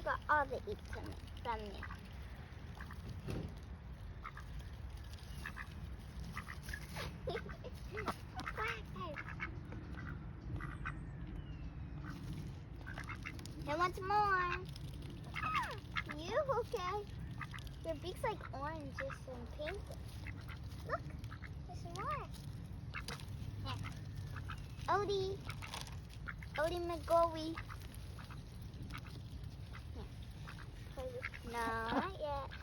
got all the eats from me. And once more. You okay? Your beak's like oranges and pink. Look, there's more. Here. Odie. Odie McGowie. Here. No, not yet.